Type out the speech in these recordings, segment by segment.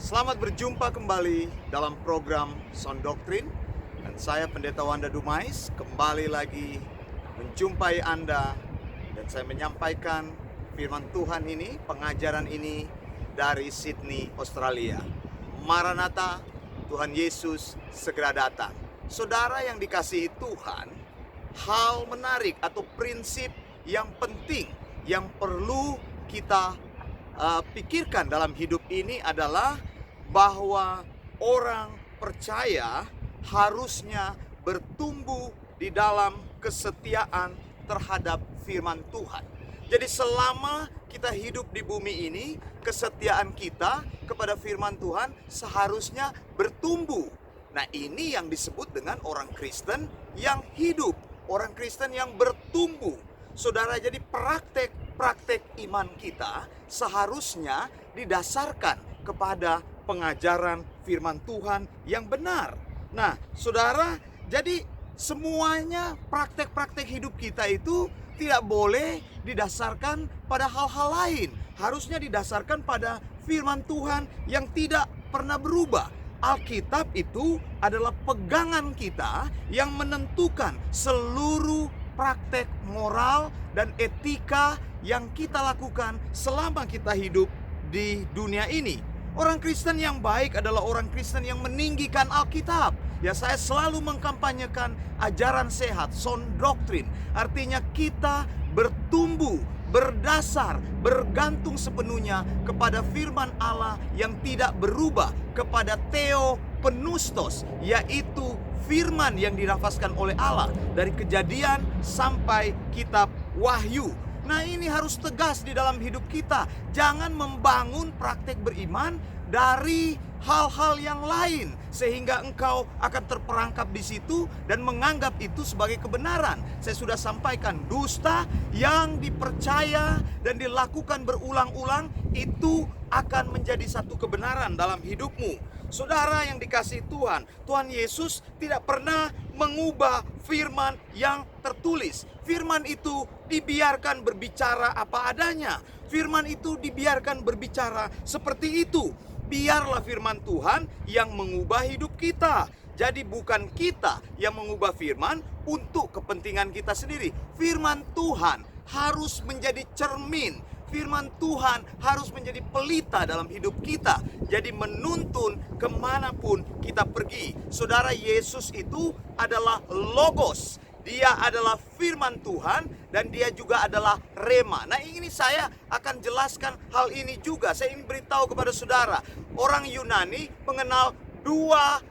Selamat berjumpa kembali dalam program Sound Doctrine. Dan saya Pendeta Wanda Dumais kembali lagi menjumpai Anda. Dan saya menyampaikan firman Tuhan ini, pengajaran ini dari Sydney, Australia. Maranatha, Tuhan Yesus segera datang. Saudara yang dikasihi Tuhan, hal menarik atau prinsip yang penting yang perlu kita pikirkan dalam hidup ini adalah bahwa orang percaya harusnya bertumbuh di dalam kesetiaan terhadap firman Tuhan. Jadi selama kita hidup di bumi ini, kesetiaan kita kepada firman Tuhan seharusnya bertumbuh. Nah, ini yang disebut dengan orang Kristen yang hidup, orang Kristen yang bertumbuh. Saudara, jadi praktek iman kita seharusnya didasarkan kepada pengajaran firman Tuhan yang benar. Nah, saudara, jadi semuanya praktek-praktek hidup kita itu tidak boleh didasarkan pada hal-hal lain. Harusnya didasarkan pada firman Tuhan yang tidak pernah berubah. Alkitab itu adalah pegangan kita yang menentukan seluruh praktek moral dan etika yang kita lakukan selama kita hidup di dunia ini. Orang Kristen yang baik adalah orang Kristen yang meninggikan Alkitab. Ya, saya selalu mengkampanyekan ajaran sehat, sound doctrine. Artinya kita bertumbuh, berdasar, bergantung sepenuhnya kepada firman Allah yang tidak berubah, kepada theopneustos, yaitu firman yang dinafaskan oleh Allah dari Kejadian sampai kitab Wahyu. Nah, ini harus tegas di dalam hidup kita. Jangan membangun praktek beriman dari hal-hal yang lain sehingga engkau akan terperangkap di situ dan menganggap itu sebagai kebenaran. Saya sudah sampaikan, dusta yang dipercaya dan dilakukan berulang-ulang itu akan menjadi satu kebenaran dalam hidupmu. Saudara yang dikasihi Tuhan, Tuhan Yesus tidak pernah mengubah firman yang tertulis. Firman itu dibiarkan berbicara apa adanya. Firman itu dibiarkan berbicara seperti itu. Biarlah firman Tuhan yang mengubah hidup kita. Jadi bukan kita yang mengubah firman untuk kepentingan kita sendiri. Firman Tuhan harus menjadi cermin. Firman Tuhan harus menjadi pelita dalam hidup kita. Jadi menuntun kemanapun kita pergi. Saudara, Yesus itu adalah Logos. Dia adalah firman Tuhan dan dia juga adalah Rema. Nah, ini saya akan jelaskan hal ini juga. Saya ingin beritahu kepada saudara, orang Yunani mengenal dua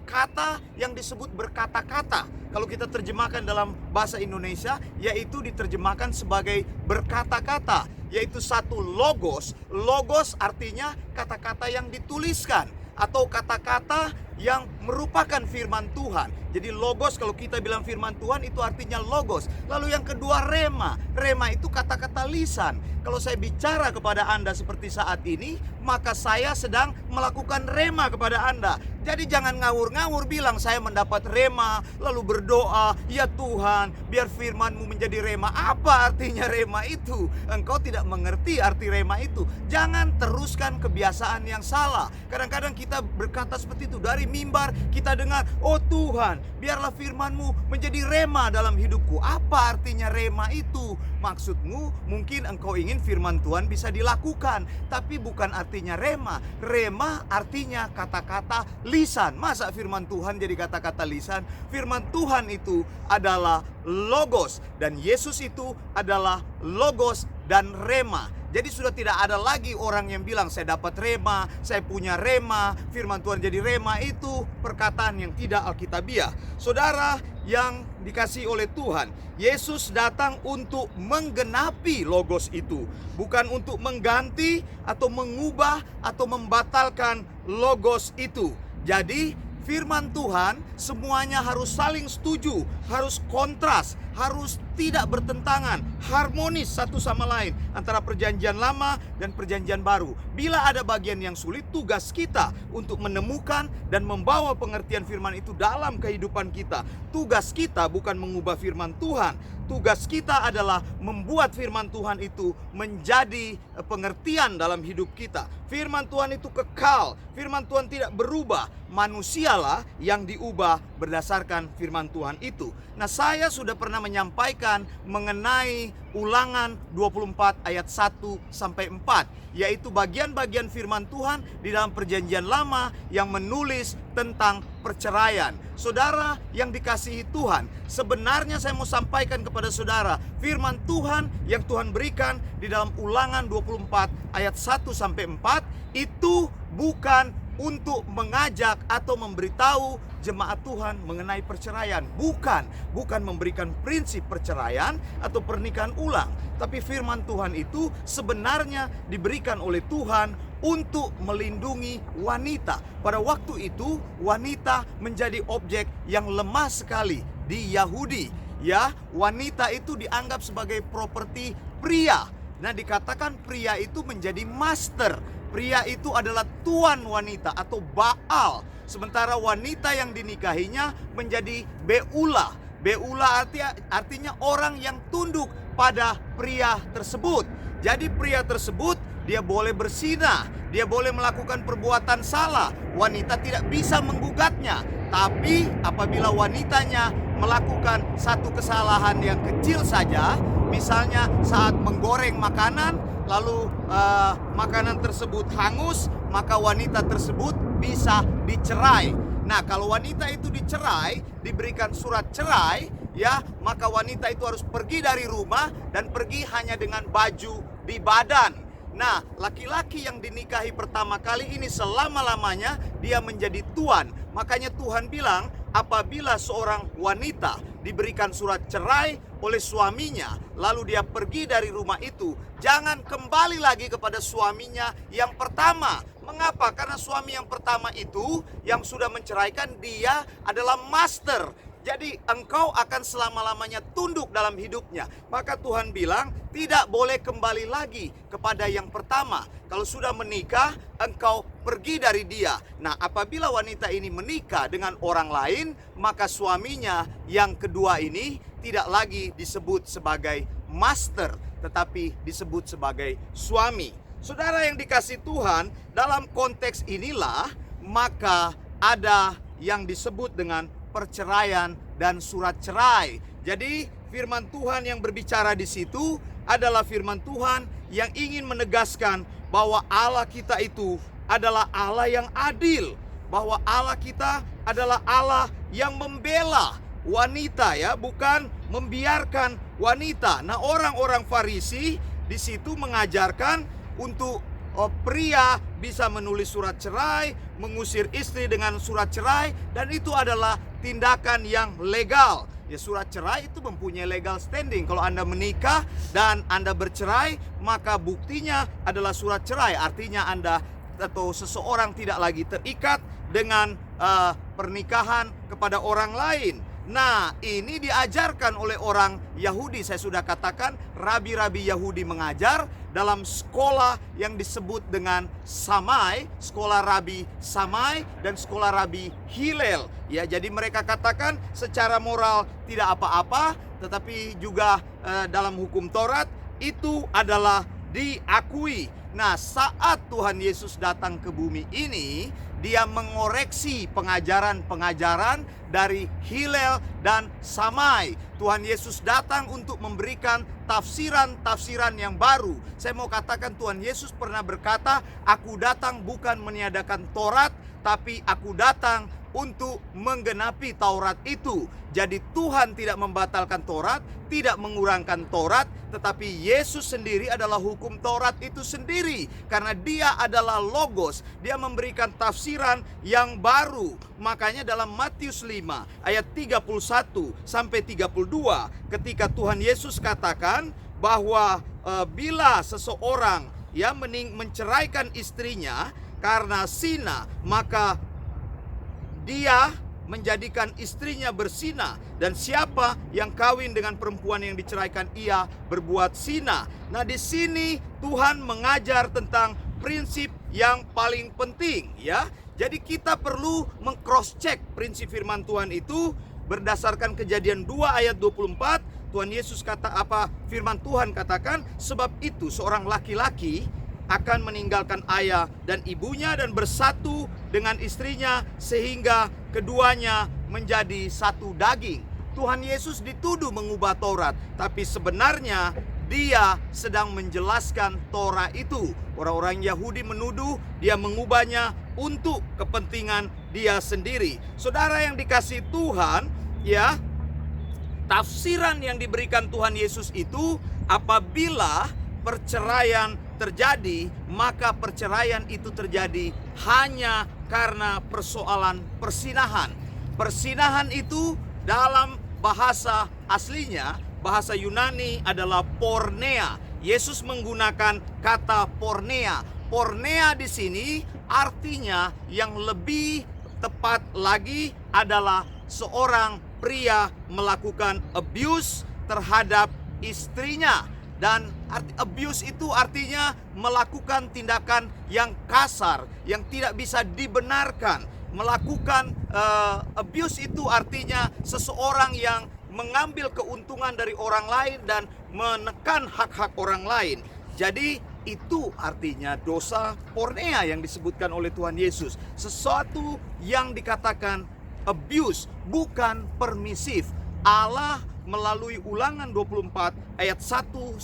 kata yang disebut berkata-kata. Kalau kita terjemahkan dalam bahasa Indonesia, yaitu diterjemahkan sebagai berkata-kata, yaitu satu logos. Logos artinya kata-kata yang dituliskan atau kata-kata yang merupakan firman Tuhan. Jadi logos, kalau kita bilang firman Tuhan, itu artinya logos. Lalu yang kedua rema. Rema itu kata-kata lisan. Kalau saya bicara kepada Anda seperti saat ini, maka saya sedang melakukan rema kepada Anda. Jadi jangan ngawur-ngawur bilang saya mendapat rema, lalu berdoa, ya Tuhan, biar firman-Mu menjadi rema. Apa artinya rema itu? Engkau tidak mengerti arti rema itu. Jangan teruskan kebiasaan yang salah. Kadang-kadang kita berkata seperti itu. Dari mimbar kita dengar, oh Tuhan, biarlah firman-Mu menjadi rema dalam hidupku. Apa artinya rema itu? Maksudmu mungkin engkau ingin firman Tuhan bisa dilakukan, tapi bukan artinya rema. Rema artinya kata-kata lisan. Masa firman Tuhan jadi kata-kata lisan? Firman Tuhan itu adalah logos, dan Yesus itu adalah logos dan rema. Jadi sudah tidak ada lagi orang yang bilang saya dapat rema, saya punya rema, firman Tuhan jadi rema. Itu perkataan yang tidak alkitabiah. Saudara yang dikasihi oleh Tuhan, Yesus datang untuk menggenapi logos itu, bukan untuk mengganti atau mengubah atau membatalkan logos itu. Jadi firman Tuhan semuanya harus saling setuju, harus kontras, harus tidak bertentangan, harmonis satu sama lain antara perjanjian lama dan perjanjian baru. Bila ada bagian yang sulit, tugas kita untuk menemukan dan membawa pengertian firman itu dalam kehidupan kita. Tugas kita bukan mengubah firman Tuhan. Tugas kita adalah membuat firman Tuhan itu menjadi pengertian dalam hidup kita. Firman Tuhan itu kekal, firman Tuhan tidak berubah. Manusialah yang diubah berdasarkan firman Tuhan itu. Nah, saya sudah pernah menyampaikan mengenai Ulangan 24 ayat 1 sampai 4, yaitu bagian-bagian firman Tuhan di dalam perjanjian lama yang menulis tentang perceraian. Saudara yang dikasihi Tuhan, sebenarnya saya mau sampaikan kepada saudara, firman Tuhan yang Tuhan berikan di dalam Ulangan 24 ayat 1 sampai 4 itu bukan untuk mengajak atau memberitahu jemaat Tuhan mengenai perceraian. Bukan memberikan prinsip perceraian atau pernikahan ulang. Tapi firman Tuhan itu sebenarnya diberikan oleh Tuhan untuk melindungi wanita. Pada waktu itu wanita menjadi objek yang lemah sekali di Yahudi. Ya, wanita itu dianggap sebagai properti pria. Nah, dikatakan pria itu menjadi master. Pria itu adalah tuan wanita atau baal. Sementara wanita yang dinikahinya menjadi beula. Beula artinya orang yang tunduk pada pria tersebut. Jadi pria tersebut dia boleh berzinah, dia boleh melakukan perbuatan salah. Wanita tidak bisa menggugatnya. Tapi apabila wanitanya melakukan satu kesalahan yang kecil saja, misalnya saat menggoreng makanan, lalu makanan tersebut hangus, maka wanita tersebut bisa dicerai. Nah, kalau wanita itu dicerai, diberikan surat cerai, ya, maka wanita itu harus pergi dari rumah dan pergi hanya dengan baju di badan. Nah, laki-laki yang dinikahi pertama kali ini selama-lamanya dia menjadi tuan. Makanya Tuhan bilang, apabila seorang wanita diberikan surat cerai oleh suaminya, lalu dia pergi dari rumah itu, jangan kembali lagi kepada suaminya yang pertama. Mengapa? Karena suami yang pertama itu yang sudah menceraikan, dia adalah master. Jadi engkau akan selama-lamanya tunduk dalam hidupnya. Maka Tuhan bilang tidak boleh kembali lagi kepada yang pertama. Kalau sudah menikah, engkau pergi dari dia. Nah, apabila wanita ini menikah dengan orang lain, maka suaminya yang kedua ini tidak lagi disebut sebagai master, tetapi disebut sebagai suami. Saudara yang dikasihi Tuhan, dalam konteks inilah maka ada yang disebut dengan perceraian dan surat cerai. Jadi firman Tuhan yang berbicara di situ adalah firman Tuhan yang ingin menegaskan bahwa Allah kita itu adalah Allah yang adil, bahwa Allah kita adalah Allah yang membela wanita, ya, bukan membiarkan wanita. Nah, orang-orang Farisi di situ mengajarkan untuk pria bisa menulis surat cerai, mengusir istri dengan surat cerai, dan itu adalah tindakan yang legal. Ya, surat cerai itu mempunyai legal standing. Kalau Anda menikah dan Anda bercerai, maka buktinya adalah surat cerai. Artinya Anda atau seseorang tidak lagi terikat dengan pernikahan kepada orang lain. Nah, ini diajarkan oleh orang Yahudi. Saya sudah katakan, rabi-rabi Yahudi mengajar dalam sekolah yang disebut dengan Samai, sekolah Rabi Samai dan sekolah Rabi Hillel. Ya, jadi mereka katakan secara moral tidak apa-apa, tetapi juga dalam hukum Taurat itu adalah diakui. Nah, saat Tuhan Yesus datang ke bumi ini, dia mengoreksi pengajaran-pengajaran dari Hillel dan Samai. Tuhan Yesus datang untuk memberikan tafsiran-tafsiran yang baru. Saya mau katakan, Tuhan Yesus pernah berkata, "Aku datang bukan meniadakan Taurat, tapi aku datang untuk menggenapi Taurat itu." Jadi Tuhan tidak membatalkan Taurat, tidak mengurangkan Taurat, tetapi Yesus sendiri adalah hukum Taurat itu sendiri. Karena dia adalah Logos, dia memberikan tafsiran yang baru. Makanya dalam Matius 5 ayat 31 sampai 32, ketika Tuhan Yesus katakan bahwa bila seseorang menceraikan istrinya karena zina, maka dia menjadikan istrinya berzina, dan siapa yang kawin dengan perempuan yang diceraikan ia berbuat zina. Nah, di sini Tuhan mengajar tentang prinsip yang paling penting, ya. Jadi kita perlu meng-cross check prinsip firman Tuhan itu berdasarkan Kejadian 2 ayat 24. Tuhan Yesus kata apa? Firman Tuhan katakan, sebab itu seorang laki-laki akan meninggalkan ayah dan ibunya dan bersatu dengan istrinya sehingga keduanya menjadi satu daging. Tuhan Yesus dituduh mengubah Taurat, tapi sebenarnya dia sedang menjelaskan Torah itu. Orang-orang Yahudi menuduh dia mengubahnya untuk kepentingan dia sendiri. Saudara yang dikasihi Tuhan, ya, tafsiran yang diberikan Tuhan Yesus itu, apabila perceraian terjadi, maka perceraian itu terjadi hanya karena persoalan persinahan. Persinahan itu dalam bahasa aslinya, bahasa Yunani adalah porneia. Yesus menggunakan kata porneia. Porneia di sini artinya yang lebih tepat lagi adalah seorang pria melakukan abuse terhadap istrinya. Dan abuse itu artinya melakukan tindakan yang kasar, yang tidak bisa dibenarkan. Melakukan abuse itu artinya seseorang yang mengambil keuntungan dari orang lain dan menekan hak-hak orang lain. Jadi itu artinya dosa porneia yang disebutkan oleh Tuhan Yesus. Sesuatu yang dikatakan abuse, bukan permisif. Allah melalui Ulangan 24 ayat 1-4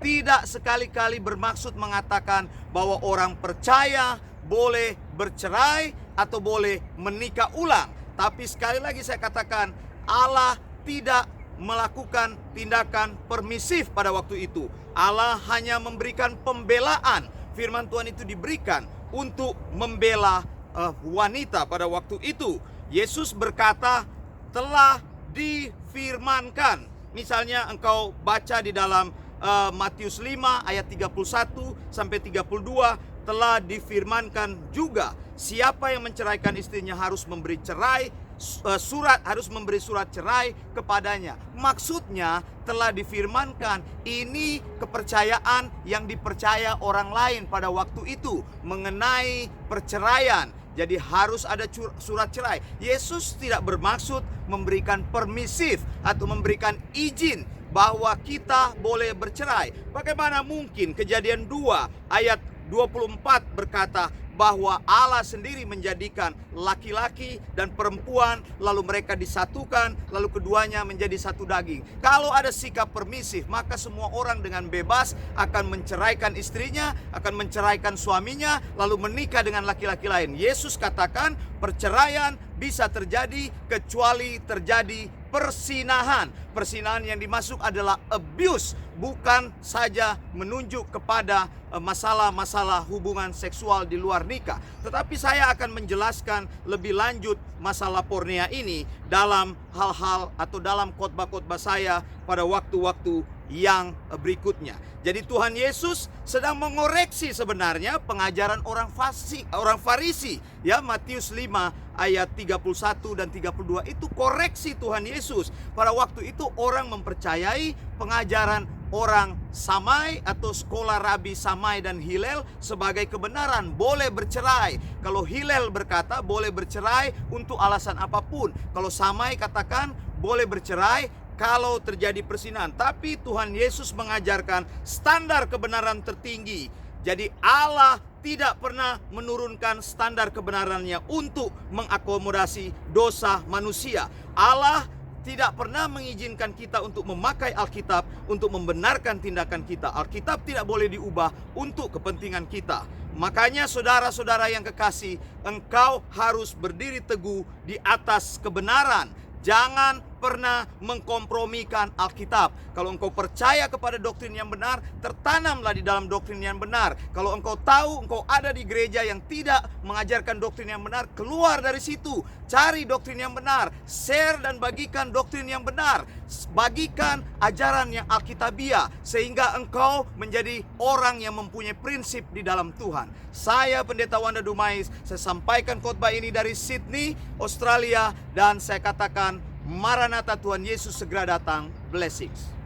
tidak sekali-kali bermaksud mengatakan bahwa orang percaya boleh bercerai atau boleh menikah ulang. Tapi sekali lagi saya katakan, Allah tidak melakukan tindakan permisif pada waktu itu. Allah hanya memberikan pembelaan. Firman Tuhan itu diberikan untuk membela wanita pada waktu itu. Yesus berkata, telah difirmankan. Misalnya engkau baca di dalam Matius 5 ayat 31-32, telah difirmankan juga, siapa yang menceraikan istrinya harus memberi cerai, harus memberi surat cerai kepadanya. Maksudnya telah difirmankan, ini kepercayaan yang dipercaya orang lain pada waktu itu mengenai perceraian. Jadi harus ada surat cerai. Yesus tidak bermaksud memberikan permisif atau memberikan izin bahwa kita boleh bercerai. Bagaimana mungkin Kejadian 2 ayat 24 berkata bahwa Allah sendiri menjadikan laki-laki dan perempuan, lalu mereka disatukan, lalu keduanya menjadi satu daging. Kalau ada sikap permisif, maka semua orang dengan bebas akan menceraikan istrinya, akan menceraikan suaminya, lalu menikah dengan laki-laki lain. Yesus katakan perceraian bisa terjadi kecuali terjadi persinahan. Persinahan yang dimaksud adalah abuse, bukan saja menunjuk kepada masalah-masalah hubungan seksual di luar nikah. Tetapi saya akan menjelaskan lebih lanjut masalah porneia ini dalam hal-hal atau dalam khotbah-khotbah saya pada waktu-waktu yang berikutnya. Jadi Tuhan Yesus sedang mengoreksi sebenarnya pengajaran orang Farisi. Ya, Matius 5 ayat 31 dan 32 itu koreksi Tuhan Yesus. Pada waktu itu orang mempercayai pengajaran orang Samai atau sekolah Rabi Samai dan Hillel sebagai kebenaran, boleh bercerai. Kalau Hillel berkata boleh bercerai untuk alasan apapun. Kalau Samai katakan boleh bercerai kalau terjadi persinahan. Tapi Tuhan Yesus mengajarkan standar kebenaran tertinggi. Jadi Allah tidak pernah menurunkan standar kebenarannya untuk mengakomodasi dosa manusia. Allah tidak pernah mengizinkan kita untuk memakai Alkitab untuk membenarkan tindakan kita. Alkitab tidak boleh diubah untuk kepentingan kita. Makanya saudara-saudara yang kekasih, engkau harus berdiri teguh di atas kebenaran. Jangan pernah mengkompromikan Alkitab. Kalau engkau percaya kepada doktrin yang benar, tertanamlah di dalam doktrin yang benar. Kalau engkau tahu engkau ada di gereja yang tidak mengajarkan doktrin yang benar, keluar dari situ, cari doktrin yang benar, share dan bagikan doktrin yang benar, bagikan ajaran yang alkitabiah, sehingga engkau menjadi orang yang mempunyai prinsip di dalam Tuhan. Saya Pendeta Wanda Dumais, saya sampaikan khotbah ini dari Sydney, Australia, dan saya katakan Maranatha, Tuhan Yesus segera datang. Blessings.